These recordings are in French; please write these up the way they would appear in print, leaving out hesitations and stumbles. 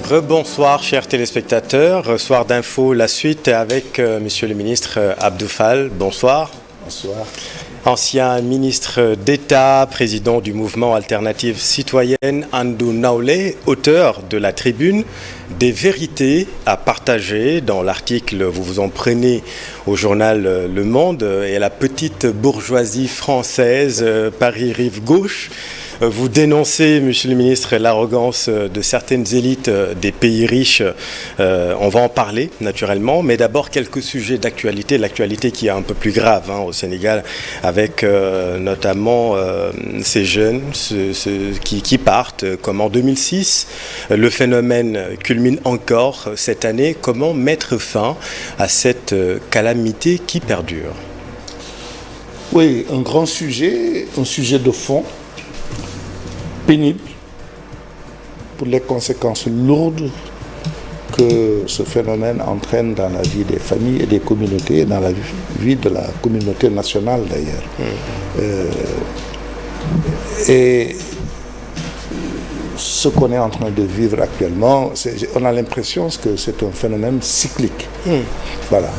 Rebonsoir chers téléspectateurs, soir d'info, la suite avec monsieur le ministre Abdou Fall. Bonsoir. Bonsoir. Ancien ministre d'État, président du mouvement Alternative Citoyenne, Andou Naoulé, auteur de la tribune des vérités à partager. Dans l'article, vous vous en prenez au journal Le Monde et à la petite bourgeoisie française, Paris rive gauche. Vous dénoncez, monsieur le ministre, l'arrogance de certaines élites des pays riches. On va en parler, naturellement. Mais d'abord, quelques sujets d'actualité. L'actualité qui est un peu plus grave au Sénégal, avec notamment ces jeunes qui partent, comme en 2006. Le phénomène culmine encore cette année. Comment mettre fin à cette calamité qui perdure? Oui, un grand sujet, un sujet de fond, pénible pour les conséquences lourdes que ce phénomène entraîne dans la vie des familles et des communautés, et dans la vie de la communauté nationale d'ailleurs. Et ce qu'on est en train de vivre actuellement, on a l'impression que c'est un phénomène cyclique. Voilà.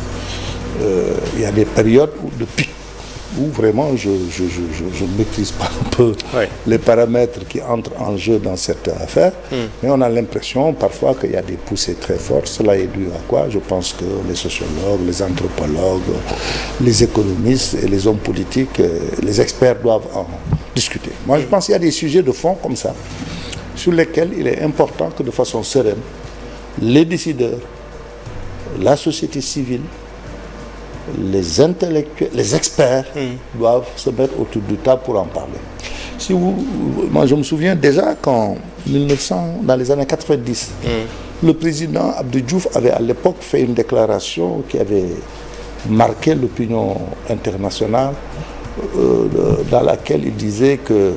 Il y a des périodes de pic où vraiment je ne maîtrise pas un peu les paramètres qui entrent en jeu dans cette affaire, mais on a l'impression parfois qu'il y a des poussées très fortes. Cela est dû à quoi? Je pense que les sociologues, les anthropologues, les économistes et les hommes politiques, les experts doivent en discuter. Moi je pense qu'il y a des sujets de fond comme ça, sur lesquels il est important que de façon sereine, les décideurs, la société civile, les intellectuels, les experts doivent se mettre autour du table pour en parler. Moi je me souviens déjà qu'en 1900, dans les années 90, le président Abdou Diouf avait à l'époque fait une déclaration qui avait marqué l'opinion internationale, dans laquelle il disait que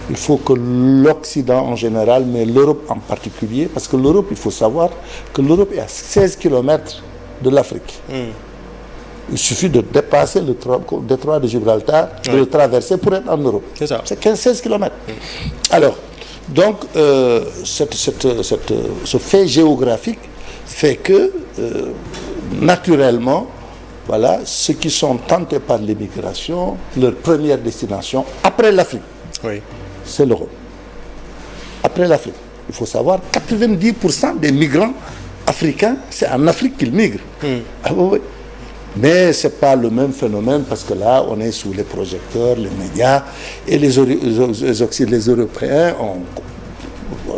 il faut que l'Occident en général, mais l'Europe en particulier, parce que l'Europe, il faut savoir que l'Europe est à 16 km de l'Afrique. Il suffit de dépasser le détroit de Gibraltar, de le traverser pour être en Europe. C'est ça. C'est 15-16 km. Alors, donc, ce fait géographique fait que, naturellement, voilà, ceux qui sont tentés par l'immigration, leur première destination, après l'Afrique, c'est l'Europe. Après l'Afrique. Il faut savoir, 90% des migrants africains, c'est en Afrique qu'ils migrent. Ah, oui. Mais ce n'est pas le même phénomène parce que là, on est sous les projecteurs, les médias, et les Européens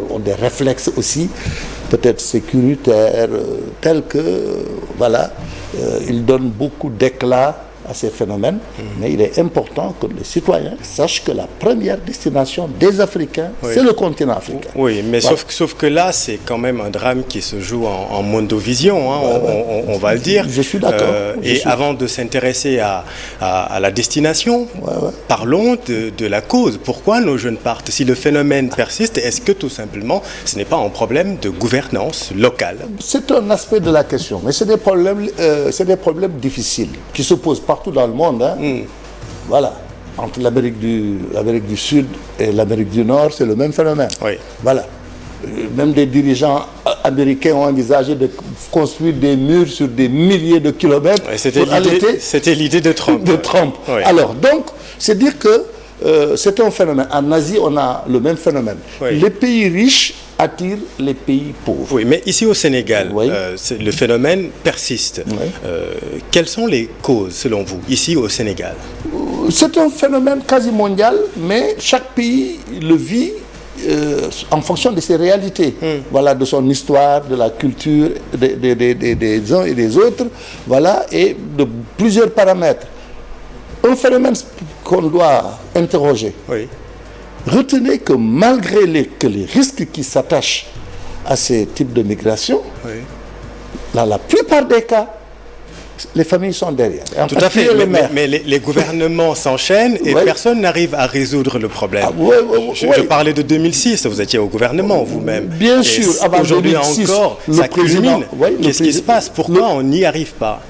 ont des réflexes aussi, peut-être sécuritaires, tels que, voilà, ils donnent beaucoup d'éclat à ces phénomènes, mais il est important que les citoyens sachent que la première destination des Africains, c'est le continent africain. Oui, mais voilà. sauf que là, c'est quand même un drame qui se joue en mondovision, on va le dire. Je suis d'accord. Avant de s'intéresser à la destination, parlons de la cause. Pourquoi nos jeunes partent? Si le phénomène persiste, est-ce que tout simplement, ce n'est pas un problème de gouvernance locale? C'est un aspect de la question, mais c'est des problèmes difficiles qui se posent partout dans le monde. Voilà. Entre l'Amérique du Sud et l'Amérique du Nord, c'est le même phénomène. Voilà. Même des dirigeants américains ont envisagé de construire des murs sur des milliers de kilomètres. C'était l'idée de Trump. Alors, donc, c'est dire que c'est un phénomène. En Asie, on a le même phénomène. Les pays riches attirent les pays pauvres. Oui, mais ici au Sénégal, le phénomène persiste. Quelles sont les causes, selon vous, ici au Sénégal? C'est un phénomène quasi mondial, mais chaque pays le vit en fonction de ses réalités, voilà, de son histoire, de la culture des uns et des autres, voilà, et de plusieurs paramètres. Un phénomène qu'on doit interroger. Retenez que malgré les risques qui s'attachent à ces types de migration, dans la plupart des cas, les familles sont derrière. Tout à fait, mais les gouvernements s'enchaînent et personne n'arrive à résoudre le problème. Je parlais de 2006, vous étiez au gouvernement vous-même. Bien sûr, avant aujourd'hui 2006, encore, ça culmine. Qu'est-ce qui se passe? Pourquoi on n'y arrive pas?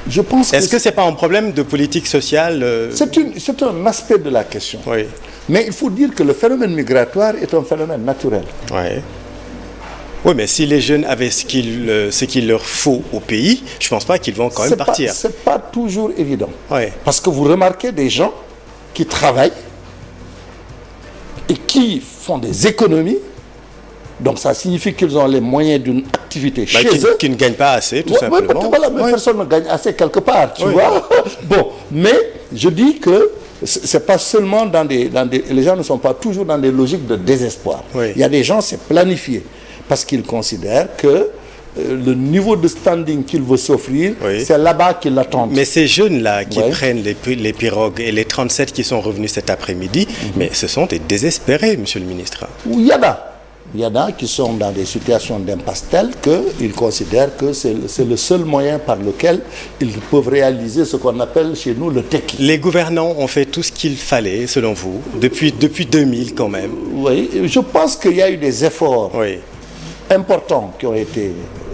Je pense Est-ce que ce n'est pas un problème de politique sociale C'est un aspect de la question. Mais il faut dire que le phénomène migratoire est un phénomène naturel. Oui, mais si les jeunes avaient ce qu'il leur faut au pays, je ne pense pas qu'ils vont quand même partir. Ce n'est pas toujours évident. Ouais. Parce que vous remarquez des gens qui travaillent et qui font des économies. Donc ça signifie qu'ils ont les moyens d'une activité chez eux. Qui ne gagnent pas assez, tout simplement. Voilà, mais personne ne gagne assez quelque part, tu vois. Bon, mais je dis que c'est pas seulement les gens ne sont pas toujours dans des logiques de désespoir. Oui. Il y a des gens, c'est planifié, parce qu'ils considèrent que le niveau de standing qu'il veut s'offrir, c'est là-bas qu'ils l'attendent. Mais ces jeunes-là qui prennent les pirogues et les 37 qui sont revenus cet après-midi, mais ce sont des désespérés, monsieur le ministre. Il y en a qui sont dans des situations d'impasse telles qu'ils considèrent que c'est le seul moyen par lequel ils peuvent réaliser ce qu'on appelle chez nous le tekki. Les gouvernants ont fait tout ce qu'il fallait, selon vous, depuis 2000 quand même. Oui, je pense qu'il y a eu des efforts importants qui ont été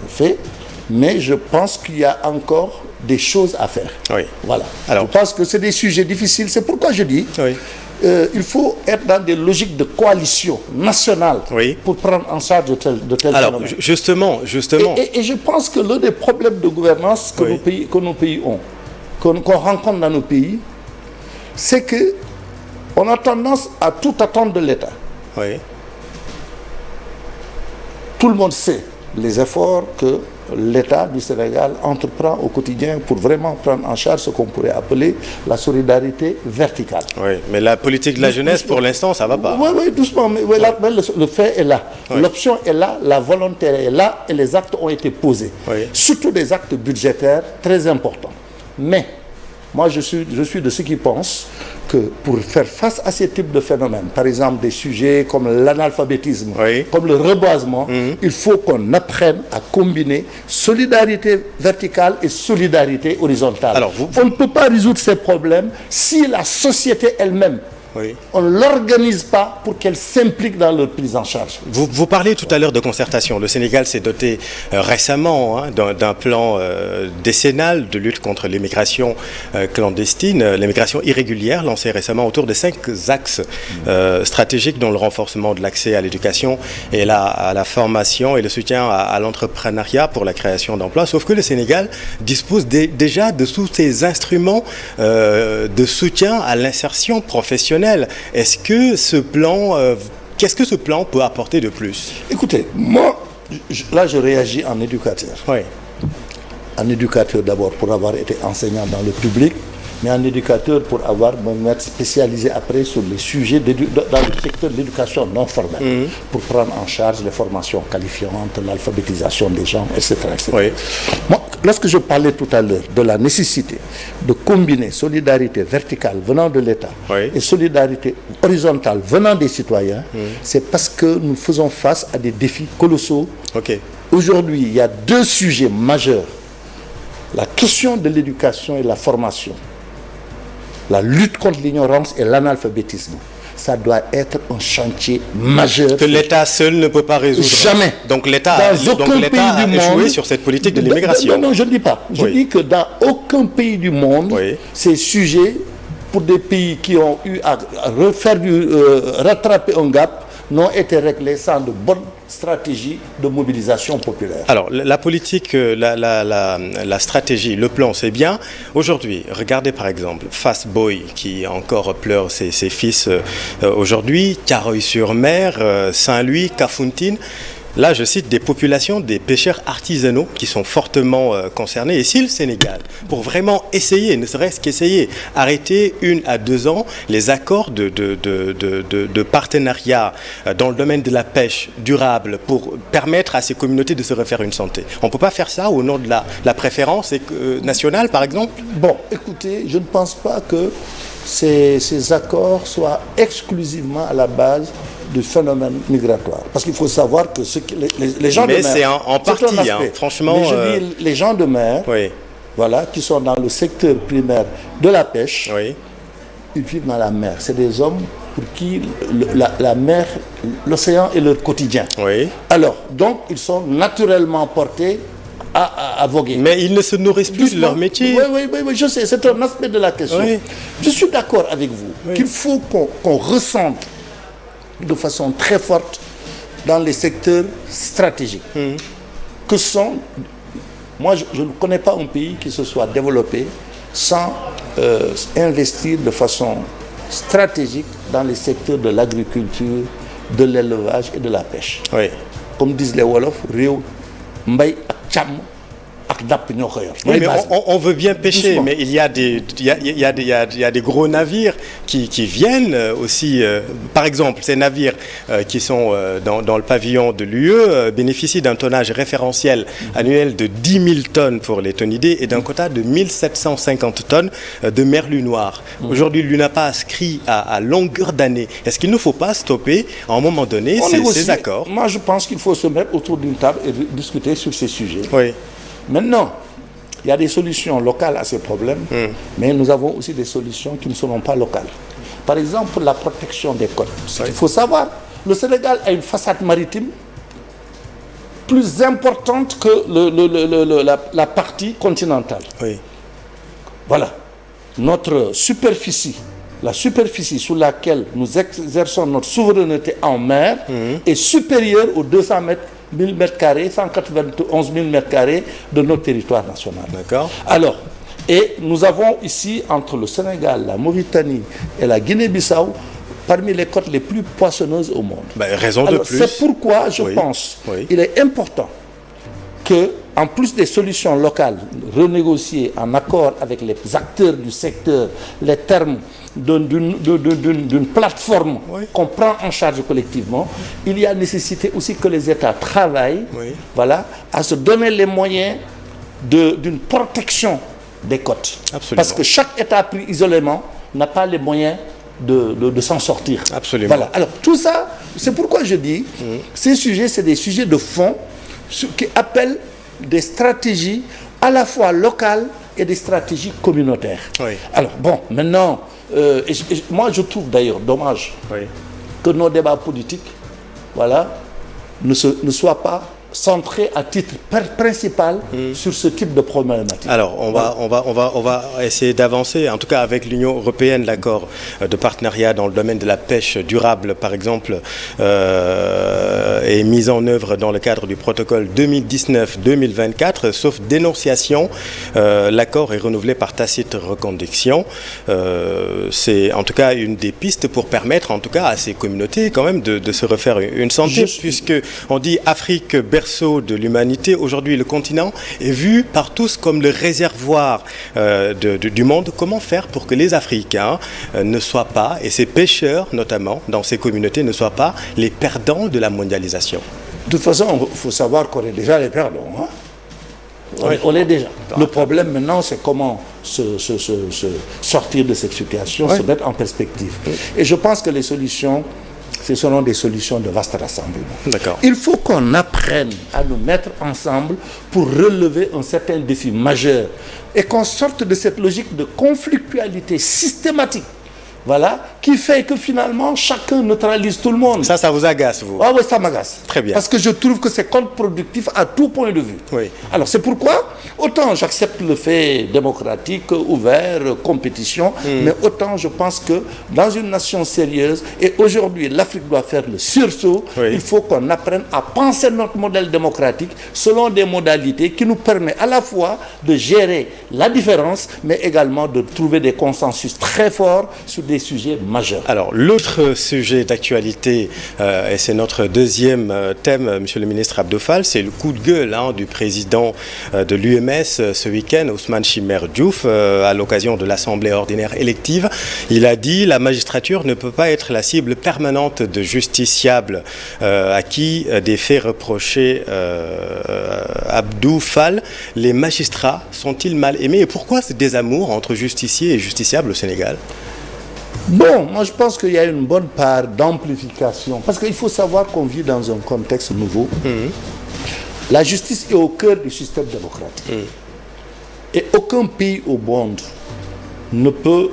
faits, mais je pense qu'il y a encore des choses à faire. Oui. Voilà. Alors, je pense que c'est des sujets difficiles. C'est pourquoi je dis il faut être dans des logiques de coalition nationale pour prendre en charge de tel alors, phénomène. Justement. Et je pense que l'un des problèmes de gouvernance que nos pays ont, qu'on rencontre dans nos pays, c'est qu'on a tendance à tout attendre de l'État. Tout le monde sait les efforts que l'État du Sénégal entreprend au quotidien pour vraiment prendre en charge ce qu'on pourrait appeler la solidarité verticale. Oui, mais la politique de la jeunesse, pour l'instant, ça ne va pas. Oui, doucement, mais le fait est là. L'option est là, la volonté est là, et les actes ont été posés. Surtout des actes budgétaires très importants. Mais, moi, je suis de ceux qui pensent que pour faire face à ces types de phénomènes, par exemple des sujets comme l'analphabétisme, comme le reboisement, il faut qu'on apprenne à combiner solidarité verticale et solidarité horizontale. Alors, on ne peut pas résoudre ces problèmes si la société elle-même, on ne l'organise pas pour qu'elle s'implique dans leur prise en charge. Vous parlez tout à l'heure de concertation. Le Sénégal s'est doté récemment d'un plan décennal de lutte contre l'immigration clandestine, l'immigration irrégulière, lancé récemment autour de 5 axes stratégiques, dont le renforcement de l'accès à l'éducation et à la formation et le soutien à l'entrepreneuriat pour la création d'emplois. Sauf que le Sénégal dispose déjà de tous ces instruments de soutien à l'insertion professionnelle. Est-ce que ce plan, qu'est-ce que ce plan peut apporter de plus? Écoutez, moi, là je réagis en éducateur. En éducateur d'abord pour avoir été enseignant dans le public, mais en éducateur pour me être spécialisé après sur les sujets dans le secteur de l'éducation non formelle, pour prendre en charge les formations qualifiantes, l'alphabétisation des gens, etc. Moi, lorsque je parlais tout à l'heure de la nécessité de combiner solidarité verticale venant de l'État et solidarité horizontale venant des citoyens, c'est parce que nous faisons face à des défis colossaux. Aujourd'hui, il y a 2 sujets majeurs. La question de l'éducation et la formation. La lutte contre l'ignorance et l'analphabétisme. Ça doit être un chantier majeur. Que l'État seul ne peut pas résoudre. Jamais. Donc l'État a échoué sur cette politique de l'immigration. Non, je ne dis pas. Je dis que dans aucun pays du monde, ces sujets, pour des pays qui ont eu à rattraper un gap, n'ont été réglés sans de bonnes stratégies de mobilisation populaire. Alors, la politique, la stratégie, le plan, c'est bien. Aujourd'hui, regardez par exemple Fass Boye, qui encore pleure ses fils aujourd'hui, Thiaroye-sur-Mer, Saint-Louis, Kafountine. Là, je cite des populations, des pêcheurs artisanaux qui sont fortement concernés. Et si le Sénégal, pour vraiment essayer, ne serait-ce qu'essayer, arrêter 1 à 2 ans les accords de partenariat dans le domaine de la pêche durable pour permettre à ces communautés de se refaire une santé. On ne peut pas faire ça au nom de la préférence nationale, par exemple? Bon, écoutez, je ne pense pas que ces accords soient exclusivement à la base du phénomène migratoire. Parce qu'il faut savoir que les gens de mer... Mais c'est en partie, franchement... Mais je dis, les gens de mer, voilà, qui sont dans le secteur primaire de la pêche, ils vivent dans la mer. C'est des hommes pour qui la mer, l'océan est leur quotidien. Alors, donc, ils sont naturellement portés à voguer. Mais ils ne se nourrissent plus de leur métier. Oui, je sais, c'est un aspect de la question. Je suis d'accord avec vous qu'il faut qu'on ressente de façon très forte dans les secteurs stratégiques. Que sont... Moi, je ne connais pas un pays qui se soit développé sans investir de façon stratégique dans les secteurs de l'agriculture, de l'élevage et de la pêche. Oui. Comme disent les Wolofs, Réo, Mbay, Cham, oui, mais on veut bien pêcher, doucement. mais il y a des gros navires qui viennent aussi. Par exemple, ces navires qui sont dans le pavillon de l'UE bénéficient d'un tonnage référentiel annuel de 10 000 tonnes pour les tonidés et d'un quota de 1750 tonnes de merlu noir. Aujourd'hui, l'UNAPA inscrit à longueur d'année. Est-ce qu'il ne faut pas stopper à un moment donné ces accords? Moi, je pense qu'il faut se mettre autour d'une table et discuter sur ces sujets. Oui. Maintenant, il y a des solutions locales à ces problèmes, mais nous avons aussi des solutions qui ne seront pas locales. Par exemple, la protection des côtes. Il faut savoir, le Sénégal a une façade maritime plus importante que la partie continentale. Oui. Voilà. Notre superficie, la superficie sur laquelle nous exerçons notre souveraineté en mer est supérieure aux 200 000 mètres carrés, 191 000 mètres carrés de notre territoire national. D'accord. Alors, et nous avons ici, entre le Sénégal, la Mauritanie et la Guinée-Bissau, parmi les côtes les plus poissonneuses au monde. Ben, raison de plus. C'est pourquoi je pense qu'il est important que, en plus des solutions locales, renégocier en accord avec les acteurs du secteur les termes d'une plateforme qu'on prend en charge collectivement, il y a nécessité aussi que les États travaillent voilà, à se donner les moyens d'une protection des côtes. Absolument. Parce que chaque État pris isolément n'a pas les moyens de s'en sortir. Absolument. Voilà. Alors tout ça, c'est pourquoi je dis, ces sujets, c'est des sujets de fond qui appellent des stratégies à la fois locales et des stratégies communautaires. Oui. Alors bon, maintenant, moi je trouve d'ailleurs dommage que nos débats politiques, voilà, ne soient pas centrés à titre principal sur ce type de problématique. Alors, on va essayer d'avancer, en tout cas avec l'Union européenne, l'accord de partenariat dans le domaine de la pêche durable, par exemple, est mis en œuvre dans le cadre du protocole 2019-2024, sauf dénonciation. L'accord est renouvelé par tacite reconduction. C'est en tout cas une des pistes pour permettre, en tout cas, à ces communautés quand même de se refaire une santé, puisque on dit Afrique, berceau de l'humanité. Aujourd'hui, le continent est vu par tous comme le réservoir du monde. Comment faire pour que les Africains ne soient pas, et ces pêcheurs notamment dans ces communautés, ne soient pas les perdants de la mondialisation? De toute façon, il faut savoir qu'on est déjà les perdants. Hein? On l'est déjà. Le problème maintenant, c'est comment se sortir de cette situation, se mettre en perspective. Et je pense que les solutions, ce seront des solutions de vaste rassemblement. D'accord. Il faut qu'on apprenne à nous mettre ensemble pour relever un certain défi majeur et qu'on sorte de cette logique de conflictualité systématique, voilà, qui fait que finalement chacun neutralise tout le monde. Ça vous agace, vous? Ah oui, ça m'agace. Très bien. Parce que je trouve que c'est contre-productif à tout point de vue. Oui. Alors c'est pourquoi, autant j'accepte le fait démocratique, ouvert, compétition, mais autant je pense que dans une nation sérieuse, et aujourd'hui l'Afrique doit faire le sursaut, il faut qu'on apprenne à penser notre modèle démocratique selon des modalités qui nous permettent à la fois de gérer la différence, mais également de trouver des consensus très forts sur des sujets majeurs. Alors, l'autre sujet d'actualité, et c'est notre deuxième thème, Monsieur le ministre Abdou Fall, c'est le coup de gueule du président de l'UMS ce week-end, Ousmane Chimère Diouf, à l'occasion de l'Assemblée ordinaire élective. Il a dit « La magistrature ne peut pas être la cible permanente de justiciables à qui des faits reprochés Abdou Fall. Les magistrats sont-ils mal aimés? Et pourquoi ce désamour entre justiciers et justiciables au Sénégal ?» Bon, moi je pense qu'il y a une bonne part d'amplification. Parce qu'il faut savoir qu'on vit dans un contexte nouveau. La justice est au cœur du système démocratique. Et aucun pays au monde ne peut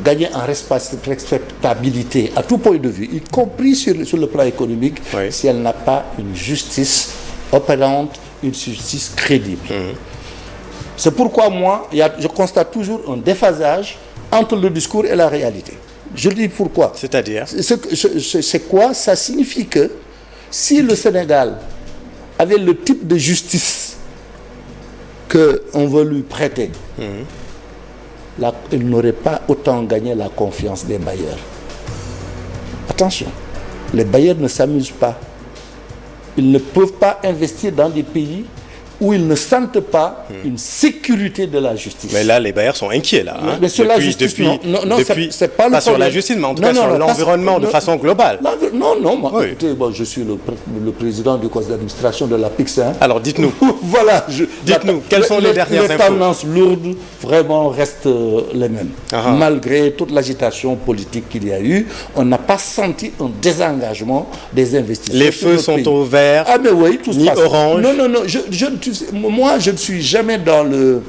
gagner en respectabilité à tout point de vue, y compris sur le plan économique, si elle n'a pas une justice opérante, une justice crédible. C'est pourquoi moi, je constate toujours un déphasage entre le discours et la réalité. Je dis pourquoi. C'est-à-dire? C'est quoi? Ça signifie que Si le Sénégal avait le type de justice qu'on veut lui prêter, il n'aurait pas autant gagné la confiance des bailleurs. Attention, les bailleurs ne s'amusent pas. Ils ne peuvent pas investir dans des pays où ils ne sentent pas une sécurité de la justice. Mais là, les bailleurs sont inquiets, là. Hein, mais sur la justice, c'est pas le pas problème. sur la justice, mais en tout cas sur l'environnement de façon globale. Moi, écoutez, je suis le président du conseil d'administration de la PICSA. Alors, dites-nous. Voilà. Dites-nous, quelles sont les dernières infos? Les tendances lourdes, vraiment, restent les mêmes. Malgré toute l'agitation politique qu'il y a eu, on n'a pas senti un désengagement des investisseurs. Les feux sont au vert, ah, mais oui, tout se passe. orange. Non, moi, je ne suis jamais dans le...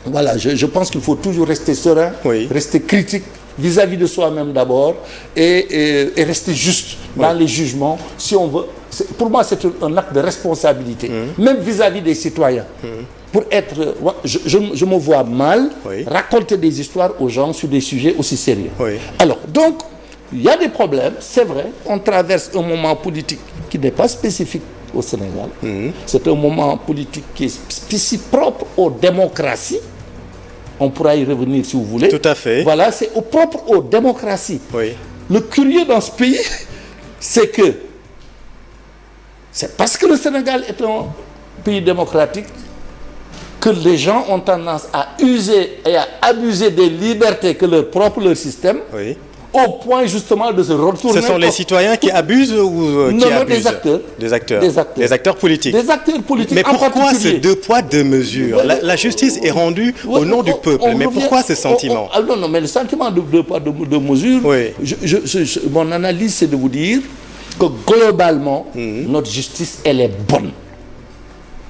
Voilà, je pense qu'il faut toujours rester serein, rester critique vis-à-vis de soi-même d'abord et rester juste dans les jugements. Si on veut, pour moi, c'est un acte de responsabilité, même vis-à-vis des citoyens. Pour être... Je me vois mal raconter des histoires aux gens sur des sujets aussi sérieux. Alors, donc, il y a des problèmes, c'est vrai. On traverse un moment politique qui n'est pas spécifique au Sénégal. C'est un moment politique qui est propre aux démocraties. On pourra y revenir si vous voulez. Tout à fait. Voilà, c'est propre aux démocraties. Le curieux dans ce pays, c'est que c'est parce que le Sénégal est un pays démocratique que les gens ont tendance à user et à abuser des libertés que leur système. Au point justement de se retourner... Ce sont les citoyens qui abusent ou qui abusent? Des acteurs. Des acteurs politiques. Des acteurs politiques. Mais pourquoi ces deux poids, deux mesures? La justice est rendue au nom du peuple. Mais pourquoi ce sentiment? Non, mais le sentiment de deux poids, deux mesures, mon analyse, c'est de vous dire que globalement, notre justice, elle est bonne.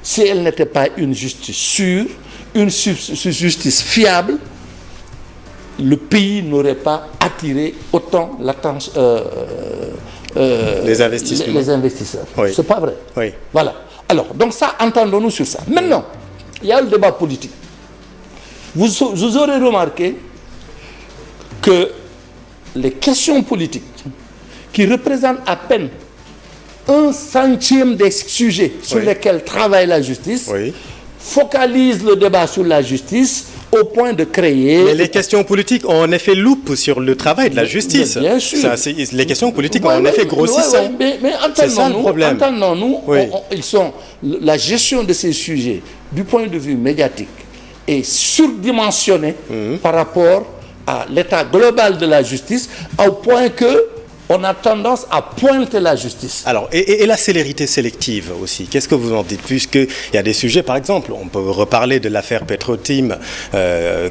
Si elle n'était pas une justice sûre, une justice fiable, le pays n'aurait pas attiré autant l'attention les investisseurs. C'est pas vrai. Voilà. Alors, donc ça, entendons-nous sur ça. Maintenant, il y a le débat politique. Vous aurez remarqué que les questions politiques qui représentent à peine 1/100 des sujets sur lesquels travaille la justice focalisent le débat sur la justice au point de créer... Mais les questions politiques ont en effet loupe sur le travail de la justice. Bien sûr. Les questions politiques ont en effet grossissant. Mais entendons-nous, la gestion de ces sujets, du point de vue médiatique, est surdimensionnée par rapport à l'état global de la justice, au point que on a tendance à pointer la justice. Alors, et la célérité sélective aussi, qu'est-ce que vous en dites? Puisqu'il y a des sujets, par exemple, on peut reparler de l'affaire Petro-Tim,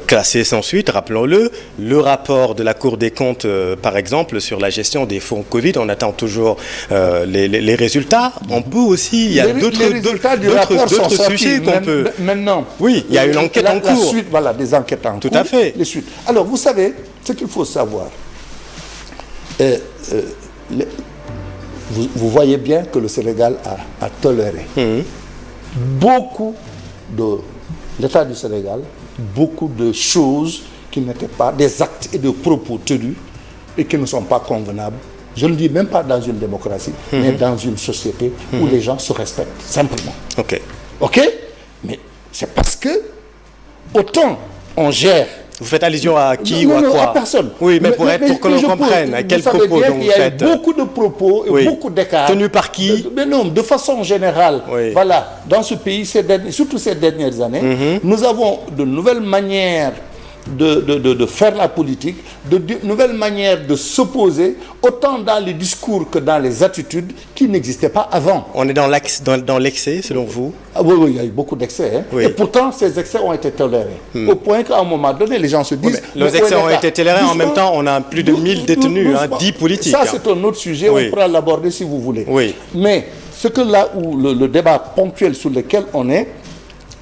classée sans suite, rappelons-le, le rapport de la Cour des comptes, par exemple, sur la gestion des fonds Covid, on attend toujours les résultats. On peut aussi, il y a d'autres sujets qu'on peut... Maintenant, oui, il y a une enquête en cours. La suite, voilà, des enquêtes en cours. Tout à fait. Les suites. Alors, vous savez, ce qu'il faut savoir... vous voyez bien que le Sénégal a toléré beaucoup de l'État du Sénégal, beaucoup de choses qui n'étaient pas des actes et de propos tenus et qui ne sont pas convenables. Je ne dis même pas dans une démocratie, mais dans une société où les gens se respectent, simplement. Ok? Mais c'est parce que autant on gère... Vous faites allusion à qui ou à quoi? À personne. Oui, mais pour que l'on comprenne, à quel propos donc vous faites? Il y a beaucoup de propos et beaucoup d'écarts. Tenus par qui? Mais non, de façon générale. Voilà, dans ce pays, surtout ces dernières années, nous avons de nouvelles manières de faire la politique, de nouvelles manières de s'opposer, autant dans les discours que dans les attitudes qui n'existaient pas avant. On est dans l'excès, selon vous? Oui, il y a eu beaucoup d'excès. Et pourtant, ces excès ont été tolérés. Au point qu'à un moment donné, les gens se disent... Les excès ont été tolérés, en même temps, on a plus de 1000 détenus, 10 politiques. Ça, c'est un autre sujet, on pourra l'aborder si vous voulez. Mais ce que là où le débat ponctuel sur lequel on est,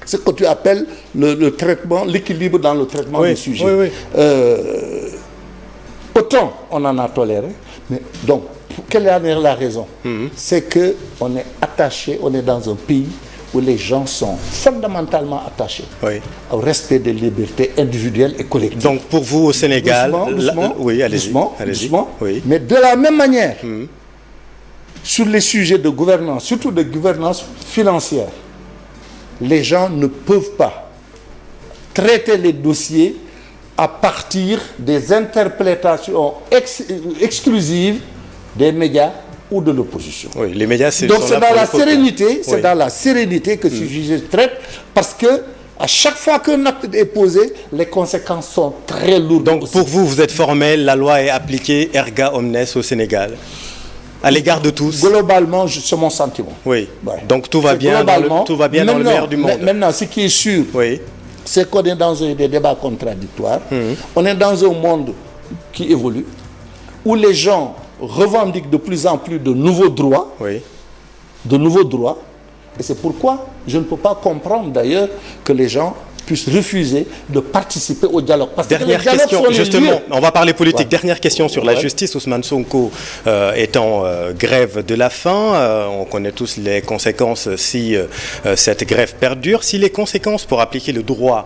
ce que tu appelles le traitement, l'équilibre dans le traitement du sujet. Autant on en a toléré, mais donc, quelle est la raison? C'est qu'on est attaché, on est dans un pays où les gens sont fondamentalement attachés au respect des libertés individuelles et collectives. Donc pour vous au Sénégal... Doucement, oui, allez-y. Doucement. Mais de la même manière, sur les sujets de gouvernance, surtout de gouvernance financière, les gens ne peuvent pas traiter les dossiers à partir des interprétations exclusives des médias ou de l'opposition. Oui, les médias, donc c'est dans la sérénité, oui. dans la sérénité que ce sujet traite, parce que à chaque fois qu'un acte est posé, les conséquences sont très lourdes. Donc aussi. pour vous, vous êtes formel, la loi est appliquée erga omnes au Sénégal, à l'égard de tous. Globalement, c'est mon sentiment. Oui. Ouais. Donc tout va bien dans le meilleur du monde. Maintenant, ce qui est sûr, oui. c'est qu'on est dans des débats contradictoires. On est dans un monde qui évolue, où les gens revendiquent de plus en plus de nouveaux droits. Oui. De nouveaux droits. Et c'est pourquoi je ne peux pas comprendre d'ailleurs que les gens puissent refuser de participer au dialogue. Parce dernière que question, justement, on va parler politique. Ouais. Dernière question sur la ouais. justice. Ousmane Sonko est en grève de la faim. On connaît tous les conséquences si cette grève perdure. Si les conséquences pour appliquer le droit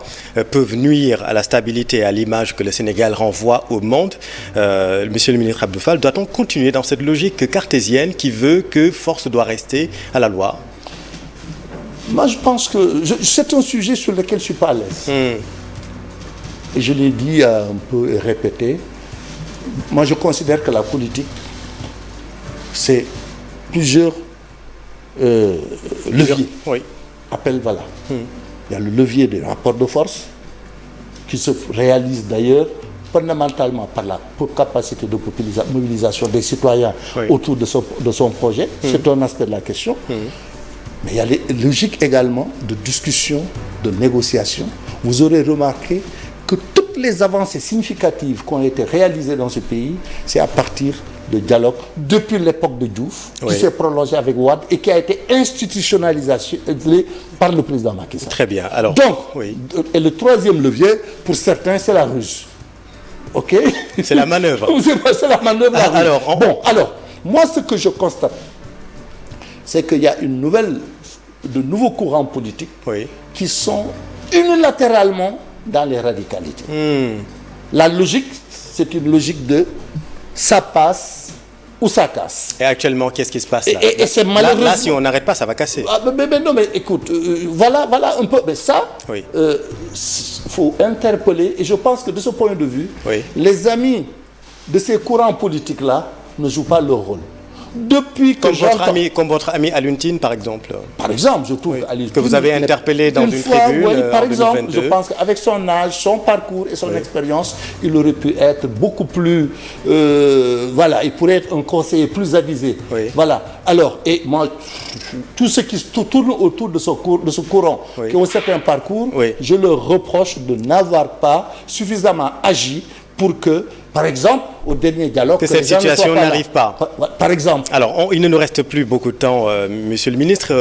peuvent nuire à la stabilité et à l'image que le Sénégal renvoie au monde, monsieur le ministre Abdou Fall, doit-on continuer dans cette logique cartésienne qui veut que force doit rester à la loi? Moi, je pense que c'est un sujet sur lequel je ne suis pas à l'aise. Et je l'ai dit un peu et répété. Moi, je considère que la politique, c'est plusieurs leviers. Oui. Appel, voilà. Il y a le levier des rapports de force, qui se réalise d'ailleurs fondamentalement par la capacité de mobilisation des citoyens oui. autour de son projet. C'est un aspect de la question. Mais il y a les logiques également de discussion, de négociation. Vous aurez remarqué que toutes les avancées significatives qui ont été réalisées dans ce pays, c'est à partir de dialogue depuis l'époque de Diouf, oui. qui s'est prolongé avec Wade et qui a été institutionnalisé par le président Macky Sall. Très bien. Alors, donc, oui. Et le troisième levier, pour certains, c'est la ruse. OK? C'est la manœuvre. C'est la manœuvre. Ah, alors, alors, moi, ce que je constate, c'est qu'il y a de nouveaux courants politiques oui. qui sont unilatéralement dans les radicalités. La logique, c'est une logique de ça passe ou ça casse. Et actuellement, qu'est-ce qui se passe là? Et c'est malheureusement... Là, si on n'arrête pas, ça va casser. Ah, mais non, mais écoute, voilà un peu. Mais ça, oui. Faut interpeller. Et je pense que de ce point de vue, oui. les amis de ces courants politiques-là ne jouent pas leur rôle. Depuis que comme votre ami Alioune Tine, par exemple. Par exemple, je trouve oui. que vous avez interpellé dans une tribune oui, par exemple, en 2022. je pense qu'avec son âge, son parcours et son oui. expérience, il aurait pu être beaucoup plus... voilà, il pourrait être un conseiller plus avisé. Oui. Voilà. Alors, et moi, tout ce qui tourne autour de ce courant, oui. qui ont un certain parcours, oui. je leur reproche de n'avoir pas suffisamment agi pour que, par exemple, au dernier dialogue... Que cette situation n'arrive pas. Par exemple. Alors, il ne nous reste plus beaucoup de temps, monsieur le ministre.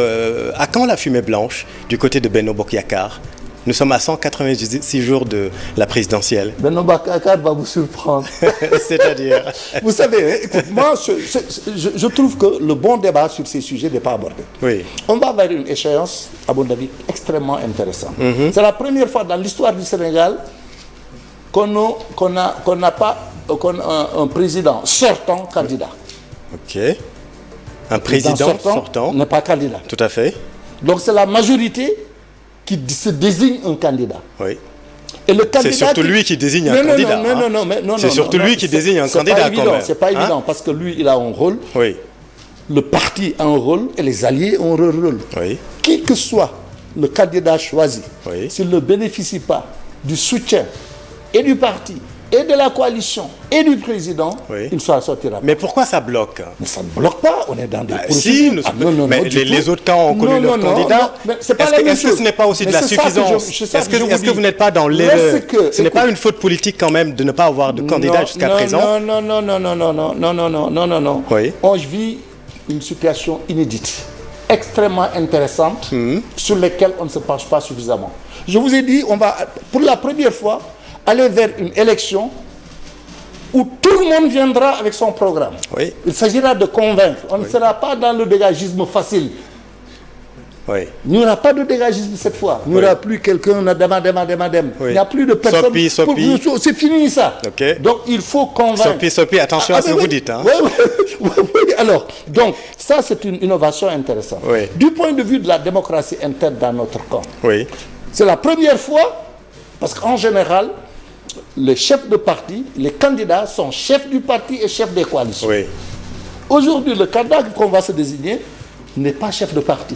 À quand la fumée blanche du côté de Benno Bokk Yakaar? Nous sommes à 186 jours de la présidentielle. Benno Bokk Yakaar va vous surprendre. C'est-à-dire Vous savez, écoute, moi, je trouve que le bon débat sur ces sujets n'est pas abordé. Oui. On va vers une échéance, à mon avis, extrêmement intéressante. C'est la première fois dans l'histoire du Sénégal qu'on n'a pas un président sortant candidat. Ok. Un président sortant n'est pas candidat. Tout à fait. Donc c'est la majorité qui se désigne un candidat. Oui. Et le candidat c'est surtout lui qui désigne un candidat. Non, c'est surtout lui qui désigne un candidat quand même. C'est pas évident parce que lui, il a un rôle. Oui. Le parti a un rôle et les alliés ont un rôle. Oui. Qui que soit le candidat choisi, oui. s'il ne bénéficie pas du soutien et du parti, et de la coalition, et du président, oui. il sortira. Mais pourquoi ça bloque? Mais ça ne bloque pas, on est dans des procédures. Si, mais les autres camps ont connu leur candidat. Est-ce que ce n'est pas aussi de la suffisance? Est-ce que vous n'êtes pas dans l'erreur? Ce n'est pas une faute politique quand même de ne pas avoir de candidat jusqu'à présent? Non. Oui. On vit une situation inédite, extrêmement intéressante, sur laquelle on ne se penche pas suffisamment. Je vous ai dit, on va, pour la première fois, aller vers une élection où tout le monde viendra avec son programme. Oui. Il s'agira de convaincre. On ne sera pas dans le dégagisme facile. Oui. Il n'y aura pas de dégagisme cette fois. Il n'y aura plus quelqu'un, il n'y a plus de personne. Sopi. C'est fini ça. Okay. Donc il faut convaincre. Sopi, attention à ce que vous dites. Hein. Oui. Alors, donc, ça c'est une innovation intéressante. Oui. Du point de vue de la démocratie interne dans notre camp, oui. c'est la première fois, parce qu'en général, les chefs de parti, les candidats sont chefs du parti et chefs des coalitions. Oui. Aujourd'hui, le candidat qu'on va se désigner n'est pas chef de parti.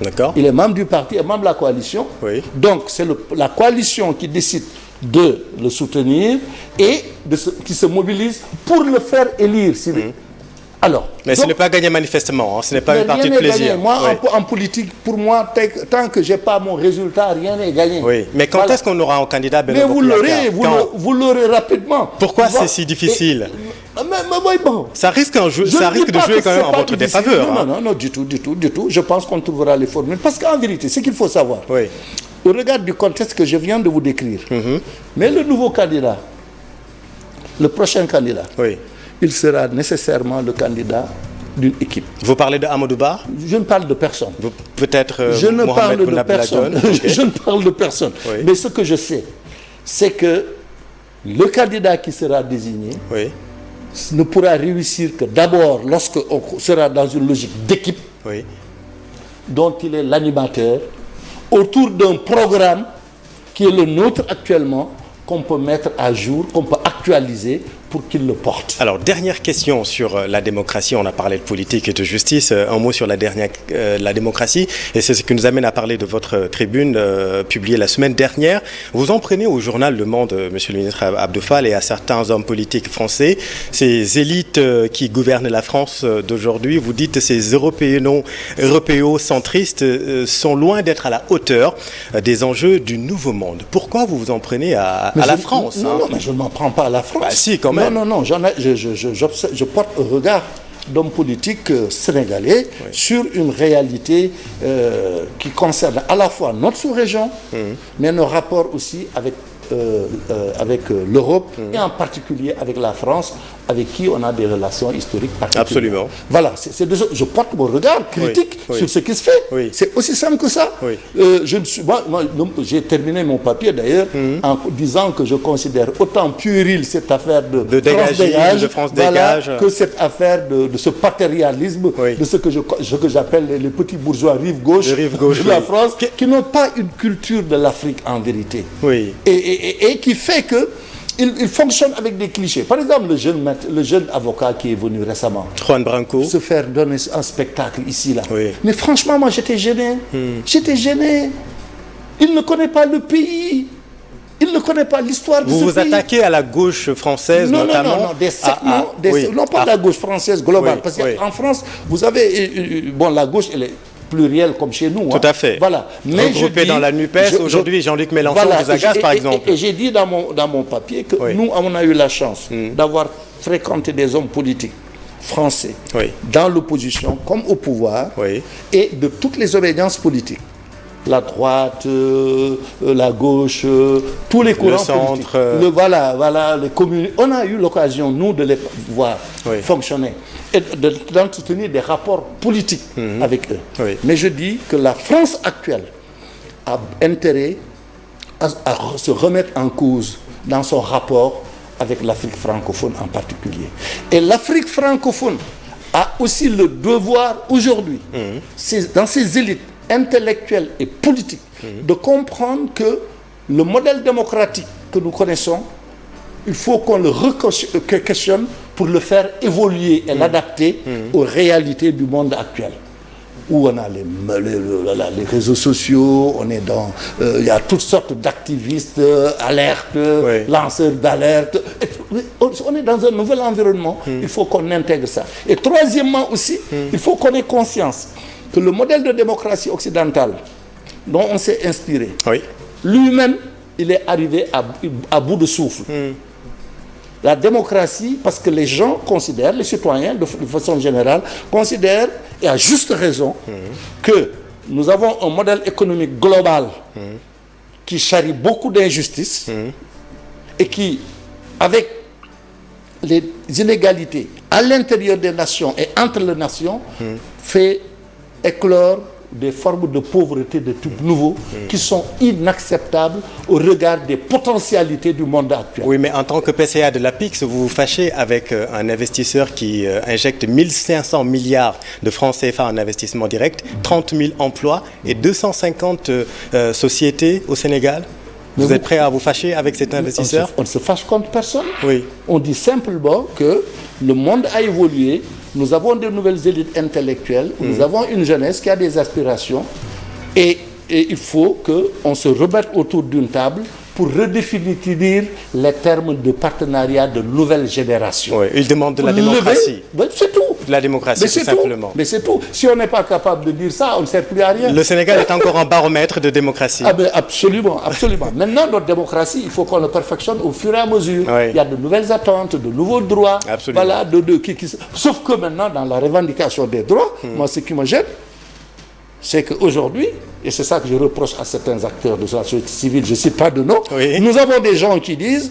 D'accord. Il est membre du parti et membre de la coalition. Oui. Donc, c'est la coalition qui décide de le soutenir et qui se mobilise pour le faire élire. Alors, mais donc, ce n'est pas gagné manifestement, hein. Ce n'est pas une partie de plaisir. Gagné. Moi, en politique, pour moi, tant que je n'ai pas mon résultat, rien n'est gagné. Oui. Mais quand est-ce qu'on aura un candidat Mais vous l'aurez rapidement. Pourquoi c'est si difficile? Mais bon. Ça risque de jouer quand même en votre défaveur. Non, du tout. Je pense qu'on trouvera les formules. Parce qu'en vérité, ce qu'il faut savoir, au regard du contexte que je viens de vous décrire, mais le nouveau candidat, le prochain candidat, il sera nécessairement le candidat d'une équipe. Vous parlez de Amadou Ba? Je ne parle de personne. Peut-être je ne Mohamed parle de personne. Je ne parle de personne. Mais ce que je sais, c'est que le candidat qui sera désigné ne pourra réussir que d'abord lorsqu'on sera dans une logique d'équipe dont il est l'animateur, autour d'un programme qui est le nôtre actuellement, qu'on peut mettre à jour, qu'on peut actualiser pour qu'il le porte. Alors, dernière question sur la démocratie. On a parlé de politique et de justice. Un mot sur la démocratie. Et c'est ce qui nous amène à parler de votre tribune publiée la semaine dernière. Vous en prenez au journal Le Monde, monsieur le ministre Abdou Fall, et à certains hommes politiques français. Ces élites qui gouvernent la France d'aujourd'hui, vous dites que ces européocentristes sont loin d'être à la hauteur des enjeux du nouveau monde. Pourquoi vous vous en prenez à la France? Non, mais je ne m'en prends pas à la France. Bah, si, quand même. Non, je porte un regard d'homme politique sénégalais sur une réalité qui concerne à la fois notre sous-région, mais nos rapports aussi avec l'Europe et en particulier avec la France, avec qui on a des relations historiques particulières. Absolument. Voilà, je porte mon regard critique sur ce qui se fait. C'est aussi simple que ça. J'ai terminé mon papier d'ailleurs en disant que je considère autant puéril cette affaire de France Dégage que cette affaire de ce patérialisme, de ce que j'appelle les petits bourgeois rive gauche de la France, qui n'ont pas une culture de l'Afrique en vérité. Et qui fait que il fonctionne avec des clichés. Par exemple, le jeune avocat qui est venu récemment, Juan Branco, se faire donner un spectacle ici, là. Mais franchement, moi, j'étais gêné. J'étais gêné. Il ne connaît pas le pays. Il ne connaît pas l'histoire de ce pays. Vous vous attaquez à la gauche française, notamment. Non, des sectes, non pas de la gauche française globale. Parce qu'en France, vous avez... la gauche, elle est plurielle comme chez nous. Tout à fait. Voilà. Mais regroupé dans la NUPES, aujourd'hui, Jean-Luc Mélenchon vous agace, par exemple. Et j'ai dit dans mon papier que nous, on a eu la chance d'avoir fréquenté des hommes politiques français dans l'opposition comme au pouvoir et de toutes les obédiences politiques. La droite, la gauche, tous les courants politiques. Les communes. On a eu l'occasion, nous, de les voir fonctionner et d'entretenir des rapports politiques avec eux. Mais je dis que la France actuelle a intérêt à se remettre en cause dans son rapport avec l'Afrique francophone en particulier. Et l'Afrique francophone a aussi le devoir aujourd'hui, dans ses élites intellectuelle et politique, de comprendre que le modèle démocratique que nous connaissons, il faut qu'on le questionne pour le faire évoluer et l'adapter aux réalités du monde actuel. Où on a les réseaux sociaux, on est il y a toutes sortes d'activistes, alertes, lanceurs d'alerte. On est dans un nouvel environnement, il faut qu'on intègre ça. Et troisièmement aussi, il faut qu'on ait conscience que le modèle de démocratie occidentale dont on s'est inspiré, lui-même, il est arrivé à bout de souffle. La démocratie, parce que les gens considèrent, les citoyens de façon générale, considèrent, et à juste raison, que nous avons un modèle économique global qui charrie beaucoup d'injustices et qui, avec les inégalités à l'intérieur des nations et entre les nations, fait éclore des formes de pauvreté de type nouveau qui sont inacceptables au regard des potentialités du monde actuel. Oui, mais en tant que PCA de l'APIX, vous vous fâchez avec un investisseur qui injecte 1500 milliards de francs CFA en investissement direct, 30 000 emplois et 250 sociétés au Sénégal. Vous êtes prêt à vous fâcher avec cet investisseur? On ne se fâche contre personne. Oui. On dit simplement que le monde a évolué. Nous avons de nouvelles élites intellectuelles. Nous avons une jeunesse qui a des aspirations. Et il faut qu'on se remette autour d'une table pour redéfinir les termes de partenariat de nouvelle génération. Oui, il demande de la démocratie. C'est tout. De la démocratie, tout simplement. Mais c'est tout. Si on n'est pas capable de dire ça, on ne sert plus à rien. Le Sénégal est encore un baromètre de démocratie. Ah ben absolument, absolument. Maintenant, notre démocratie, il faut qu'on le perfectionne au fur et à mesure. Oui. Il y a de nouvelles attentes, de nouveaux droits. Absolument. Voilà, sauf que maintenant, dans la revendication des droits, moi, ce qui me gêne, c'est qu'aujourd'hui, et c'est ça que je reproche à certains acteurs de la société civile, je ne cite pas de nom, oui. Nous avons des gens qui disent,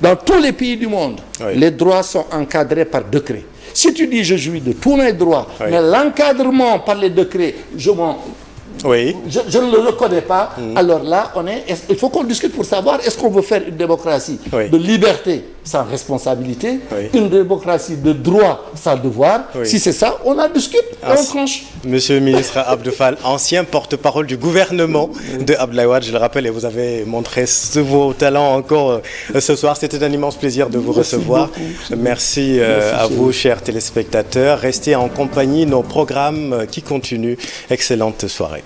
dans tous les pays du monde, oui. Les droits sont encadrés par décret. Si tu dis je jouis de tous mes droits, oui. Mais l'encadrement par les décrets, je ne le reconnais pas, alors là, il faut qu'on discute pour savoir est-ce qu'on veut faire une démocratie de liberté sans responsabilité, une démocratie de droit sans devoir. Si c'est ça, on en discute et on tranche. Monsieur le ministre Abdou Fall, ancien porte-parole du gouvernement de Abdoulaye Wade, je le rappelle, et vous avez montré vos talents encore ce soir. C'était un immense plaisir de vous recevoir. Merci à vous, chers téléspectateurs. Restez en compagnie, nos programmes qui continuent. Excellente soirée.